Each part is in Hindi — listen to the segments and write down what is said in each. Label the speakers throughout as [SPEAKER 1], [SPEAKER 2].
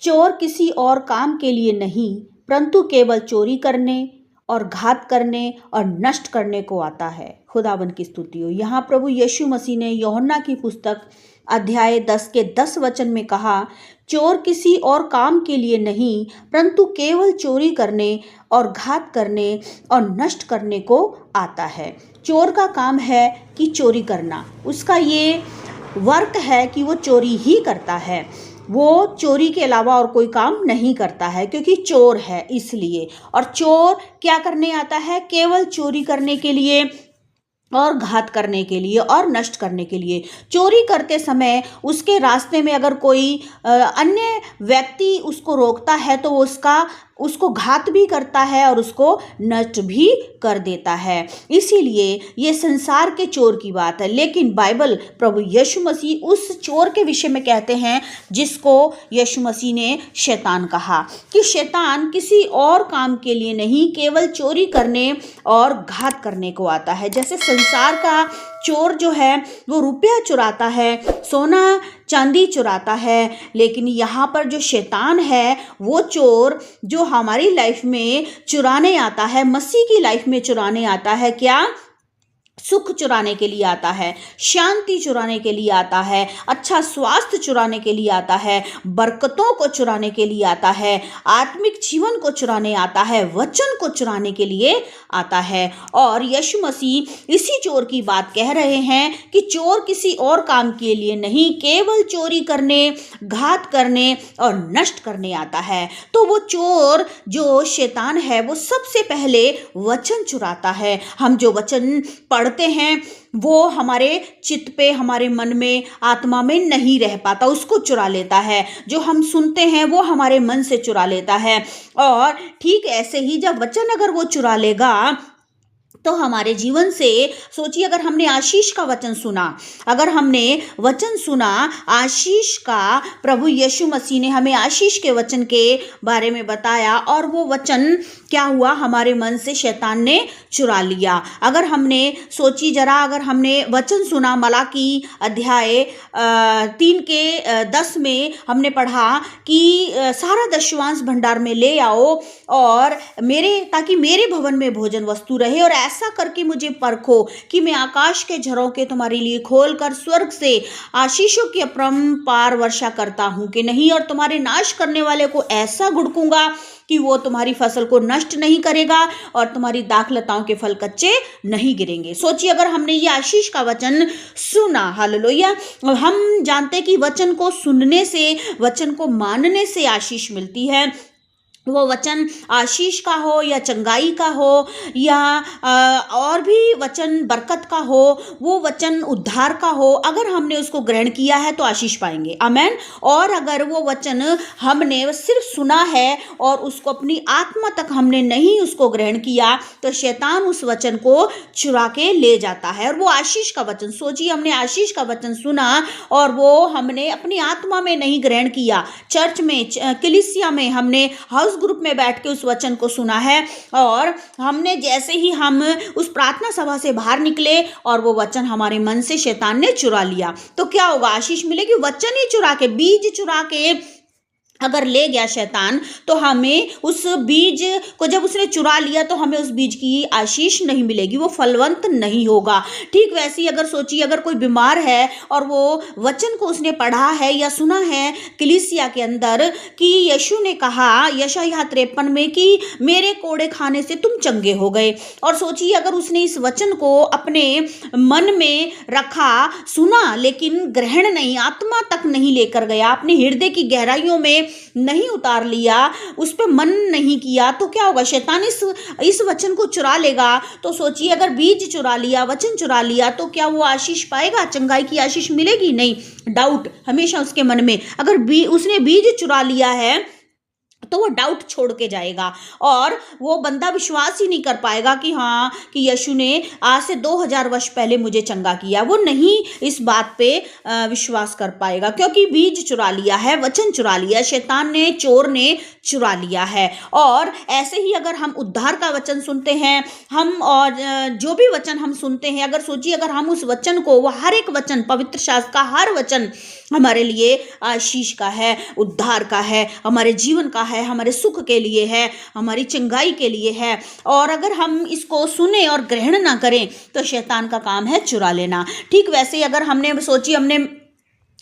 [SPEAKER 1] चोर किसी और काम के लिए नहीं, परंतु केवल चोरी करने और घात करने और नष्ट करने को आता है। खुदावंद की स्तुति हो। यहाँ प्रभु यीशु मसीह ने यूहन्ना की पुस्तक अध्याय 10 के 10 वचन में कहा, चोर किसी और काम के लिए नहीं, परंतु केवल चोरी करने और घात करने और नष्ट करने को आता है। चोर का काम है कि चोरी करना, उसका ये वर्क है कि वो चोरी ही करता है। वो चोरी के अलावा और कोई काम नहीं करता है, क्योंकि चोर है इसलिए। और चोर क्या करने आता है? केवल चोरी करने के लिए और घात करने के लिए और नष्ट करने के लिए। चोरी करते समय उसके रास्ते में अगर कोई अन्य व्यक्ति उसको रोकता है तो उसको घात भी करता है और उसको नष्ट भी कर देता है। इसीलिए ये संसार के चोर की बात है। लेकिन बाइबल प्रभु यीशु मसीह उस चोर के विषय में कहते हैं जिसको यीशु मसीह ने शैतान कहा, कि शैतान किसी और काम के लिए नहीं, केवल चोरी करने और घात करने को आता है। जैसे संसार का चोर जो है वो रुपया चुराता है, सोना चांदी चुराता है, लेकिन यहाँ पर जो शैतान है वो चोर जो हमारी लाइफ में चुराने आता है, मसीह की लाइफ में चुराने आता है। क्या? सुख चुराने के लिए आता है, शांति चुराने के लिए आता है, अच्छा स्वास्थ्य चुराने के लिए आता है, बरकतों को चुराने के लिए आता है, आत्मिक जीवन को चुराने आता है, वचन को चुराने के लिए आता है। और यीशु मसीह इसी चोर की बात कह रहे हैं कि चोर किसी और काम के लिए नहीं, केवल चोरी करने, घात करने और नष्ट करने आता है। तो वो चोर जो शैतान है वो सबसे पहले वचन चुराता है। हम जो वचन पढ़ते हैं वो हमारे चित्त पे, हमारे मन में, आत्मा में नहीं रह पाता, उसको चुरा लेता है। जो हम सुनते हैं वो हमारे मन से चुरा लेता है। और ठीक ऐसे ही जब वचन अगर वो चुरा लेगा तो हमारे जीवन से, सोचिए अगर हमने आशीष का वचन सुना, अगर हमने वचन सुना आशीष का, प्रभु यीशु मसीह ने हमें आशीष के वचन के बारे में बताया और वो वचन क्या हुआ? हमारे मन से शैतान ने चुरा लिया। अगर हमने सोची जरा, अगर हमने वचन सुना मलाकी अध्याय 3 के 10 में हमने पढ़ा कि सारा दशवांश भंडार में ले आओ और ताकि मेरे भवन में भोजन वस्तु रहे, और ऐसा करके मुझे परखो कि मैं आकाश के झरोखे तुम्हारे लिए खोलकर स्वर्ग से आशीषों की अपरंपार वर्षा करता हूं कि नहीं, और तुम्हारे नाश करने वाले को ऐसा घुड़कूंगा कि वो तुम्हारी फसल को नष्ट नहीं करेगा और तुम्हारी दाखलताओं के फल कच्चे नहीं गिरेंगे। सोचिए अगर हमने ये आशीष का वचन सुना, हालेलुया। हम जानते कि वचन को सुनने से, वचन को मानने से आशीष मिलती है। वो वचन आशीष का हो या चंगाई का हो या और भी वचन बरकत का हो, वो वचन उद्धार का हो, अगर हमने उसको ग्रहण किया है तो आशीष पाएंगे। आमेन। और अगर वो वचन हमने सिर्फ सुना है और उसको अपनी आत्मा तक हमने नहीं उसको ग्रहण किया तो शैतान उस वचन को चुरा के ले जाता है। और वो आशीष का वचन, सोचिए हमने आशीष का वचन सुना और वो हमने अपनी आत्मा में नहीं ग्रहण किया, चर्च में, कलीसिया में हमने हाउस ग्रुप में बैठ के उस वचन को सुना है, और हमने जैसे ही हम उस प्रार्थना सभा से बाहर निकले और वो वचन हमारे मन से शैतान ने चुरा लिया, तो क्या होगा? आशीष मिलेगी? वचन ही चुरा के, बीज चुरा के अगर ले गया शैतान तो हमें उस बीज को, जब उसने चुरा लिया तो हमें उस बीज की आशीष नहीं मिलेगी, वो फलवंत नहीं होगा। ठीक वैसे ही अगर सोचिए अगर कोई बीमार है और वो वचन को उसने पढ़ा है या सुना है कलीसिया के अंदर कि यीशु ने कहा यशायाह 53 में कि मेरे कोड़े खाने से तुम चंगे हो गए, और सोचिए अगर उसने इस वचन को अपने मन में रखा, सुना, लेकिन ग्रहण नहीं, आत्मा तक नहीं लेकर गया, अपने हृदय की गहराइयों में नहीं उतार लिया, उस पर मन नहीं किया, तो क्या होगा? शैतान इस वचन को चुरा लेगा। तो सोचिए अगर बीज चुरा लिया, वचन चुरा लिया, तो क्या वो आशीष पाएगा? चंगाई की आशीष मिलेगी? नहीं, डाउट हमेशा उसके मन में। अगर उसने बीज चुरा लिया है तो वो डाउट छोड़ के जाएगा और वो बंदा विश्वास ही नहीं कर पाएगा कि हाँ, कि यीशु ने आज से 2000 वर्ष पहले मुझे चंगा किया। वो नहीं इस बात पे विश्वास कर पाएगा, क्योंकि बीज चुरा लिया है, वचन चुरा लिया, शैतान ने, चोर ने चुरा लिया है। और ऐसे ही अगर हम उद्धार का वचन सुनते हैं, हम और जो भी वचन हम सुनते हैं, अगर सोचिए अगर हम उस वचन को, वह हर एक वचन, पवित्र शास्त्र का हर वचन हमारे लिए आशीष का है, उद्धार का है, हमारे जीवन का है, हमारे सुख के लिए है, हमारी चंगाई के लिए है, और अगर हम इसको सुने और ग्रहण ना करें तो शैतान का काम है चुरा लेना। ठीक वैसे ही अगर हमने सोची,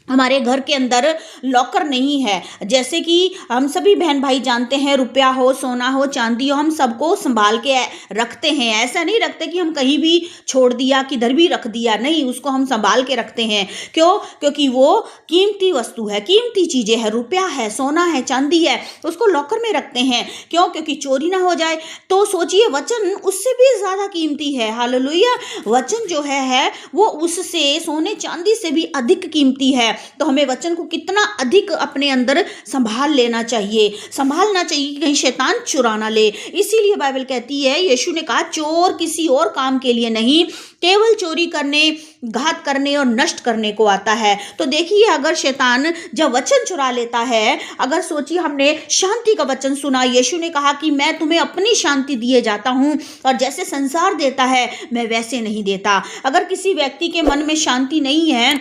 [SPEAKER 1] हमारे घर के अंदर लॉकर नहीं है, जैसे कि हम सभी बहन भाई जानते हैं, रुपया हो, सोना हो, चांदी हो, हम सबको संभाल के रखते हैं। ऐसा नहीं रखते कि हम कहीं भी छोड़ दिया, किधर भी रख दिया, नहीं, उसको हम संभाल के रखते हैं। क्यों? क्योंकि वो कीमती वस्तु है, कीमती चीज़ें हैं, रुपया है, सोना है, चांदी है, उसको लॉकर में रखते हैं। क्यों? क्योंकि चोरी ना हो जाए। तो सोचिए वचन उससे भी ज़्यादा कीमती है। हालेलुया। वचन जो है वो उससे, सोने चांदी से भी अधिक कीमती है। तो हमें वचन को कितना अधिक अपने अंदर संभालना चाहिए कि कहीं शैतान चुरा ना ले। इसीलिए बाइबल कहती है, यीशु ने कहा, चोर किसी और काम के लिए नहीं, केवल चोरी करने, घात करने और नष्ट करने को आता है। तो देखिए, अगर शैतान जब वचन चुरा लेता है, अगर सोचिए हमने शांति का वचन सुना, यीशु ने कहा कि मैं तुम्हें अपनी शांति दिए जाता हूं, और जैसे संसार देता है मैं वैसे नहीं देता। अगर किसी व्यक्ति के मन में शांति नहीं है,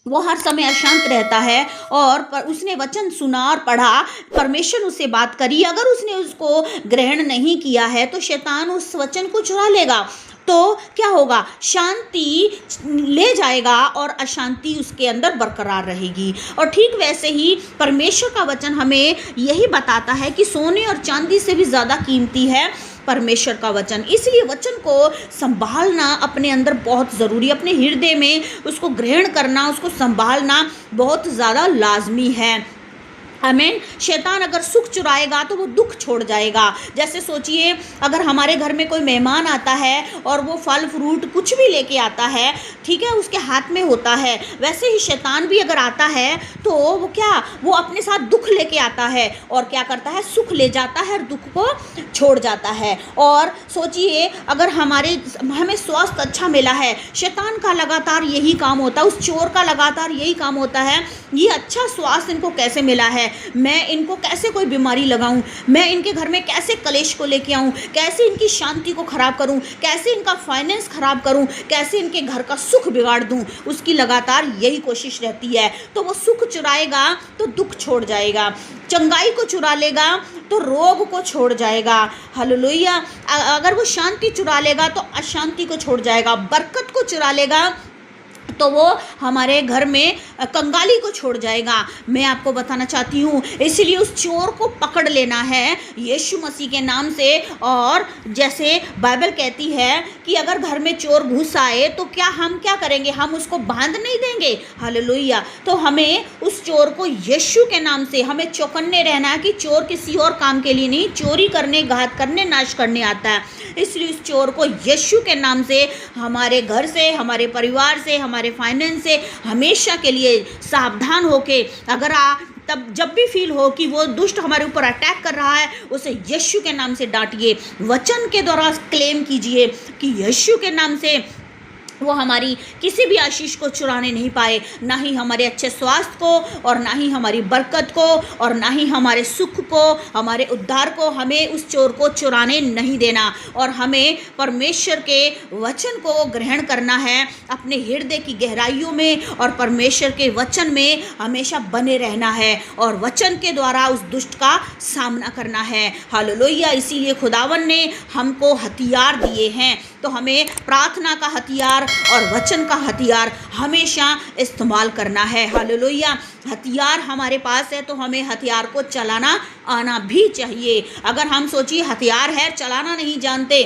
[SPEAKER 1] वो हर समय अशांत रहता है, और उसने वचन सुना और पढ़ा, परमेश्वर उससे बात करी, अगर उसने उसको ग्रहण नहीं किया है तो शैतान उस वचन को चुरा लेगा। तो क्या होगा? शांति ले जाएगा और अशांति उसके अंदर बरकरार रहेगी। और ठीक वैसे ही परमेश्वर का वचन हमें यही बताता है कि सोने और चांदी से भी ज़्यादा कीमती है परमेश्वर का वचन। इसलिए वचन को संभालना अपने अंदर बहुत ज़रूरी, अपने हृदय में उसको ग्रहण करना, उसको संभालना बहुत ज़्यादा लाजमी है। आमीन। शैतान अगर सुख चुराएगा तो वो दुख छोड़ जाएगा। जैसे सोचिए, अगर हमारे घर में कोई मेहमान आता है और वो फल फ्रूट कुछ भी लेके आता है, ठीक है, उसके हाथ में होता है, वैसे ही शैतान भी अगर आता है तो वो अपने साथ दुख लेके आता है, और क्या करता है? सुख ले जाता है और दुख को छोड़ जाता है। और सोचिए, अगर हमें स्वास्थ्य अच्छा मिला है, शैतान का लगातार यही काम होता है, उस चोर का लगातार यही काम होता है, ये अच्छा स्वास्थ्य इनको कैसे मिला है, मैं इनको कैसे कोई बीमारी लगाऊं, मैं इनके घर में कैसे कलेश को लेके आऊं, कैसे इनकी शांति को खराब करूं, कैसे इनका फाइनेंस खराब करूं, कैसे इनके घर का सुख बिगाड़ दूं, उसकी लगातार यही कोशिश रहती है। तो वो सुख चुराएगा तो दुख छोड़ जाएगा, चंगाई को चुरा लेगा तो रोग को छोड़ जाएगा। हालेलुया। अगर वो शांति चुरा लेगा तो अशांति को छोड़ जाएगा, बरकत को चुरा लेगा तो वो हमारे घर में कंगाली को छोड़ जाएगा। मैं आपको बताना चाहती हूँ, इसलिए उस चोर को पकड़ लेना है यीशु मसीह के नाम से। और जैसे बाइबल कहती है कि अगर घर में चोर घुस आए तो हम क्या करेंगे? हम उसको बांध नहीं देंगे। हालेलुया। तो हमें उस चोर को यीशु के नाम से हमें चौकन्ने रहना है कि चोर किसी और काम के लिए नहीं, चोरी करने, घात करने, नाश करने आता है। इसलिए उस चोर को यीशु के नाम से हमारे घर से, हमारे परिवार से, हमारे फाइनेंस से हमेशा के लिए सावधान होके, अगर तब जब भी फील हो कि वो दुष्ट हमारे ऊपर अटैक कर रहा है, उसे यीशु के नाम से डांटिए, वचन के द्वारा क्लेम कीजिए कि यीशु के नाम से वो हमारी किसी भी आशीष को चुराने नहीं पाए, ना ही हमारे अच्छे स्वास्थ्य को, और ना ही हमारी बरकत को, और ना ही हमारे सुख को, हमारे उद्धार को। हमें उस चोर को चुराने नहीं देना, और हमें परमेश्वर के वचन को ग्रहण करना है अपने हृदय की गहराइयों में, और परमेश्वर के वचन में हमेशा बने रहना है, और वचन के द्वारा उस दुष्ट का सामना करना है। हालेलुया। इसीलिए खुदावन ने हमको हथियार दिए हैं, तो हमें प्रार्थना का हथियार और वचन का हथियार हमेशा इस्तेमाल करना है। हालेलुया। हथियार हमारे पास है तो हमें हथियार को चलाना आना भी चाहिए। अगर हम सोचिए हथियार है, चलाना नहीं जानते,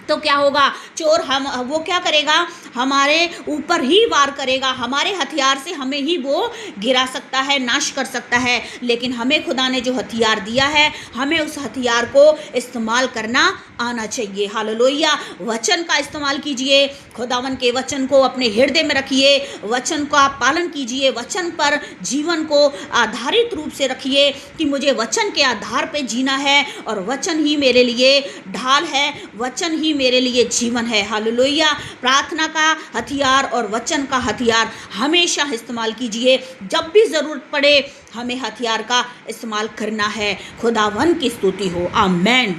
[SPEAKER 1] तो क्या होगा? चोर वो क्या करेगा? हमारे ऊपर ही वार करेगा, हमारे हथियार से हमें ही वो गिरा सकता है, नाश कर सकता है। लेकिन हमें खुदा ने जो हथियार दिया है, हमें उस हथियार को इस्तेमाल करना आना चाहिए। हालेलुया। वचन का इस्तेमाल कीजिए, खुदावन के वचन को अपने हृदय में रखिए, वचन का पालन कीजिए, वचन पर जीवन को आधारित रूप से रखिए कि मुझे वचन के आधार पर जीना है, और वचन ही मेरे लिए ढाल है, वचन ही मेरे लिए जीवन है। हालेलुया। प्रार्थना का हथियार और वचन का हथियार हमेशा इस्तेमाल कीजिए। जब भी ज़रूरत पड़े हमें हथियार का इस्तेमाल करना है। खुदावन की स्तुति हो। आमीन।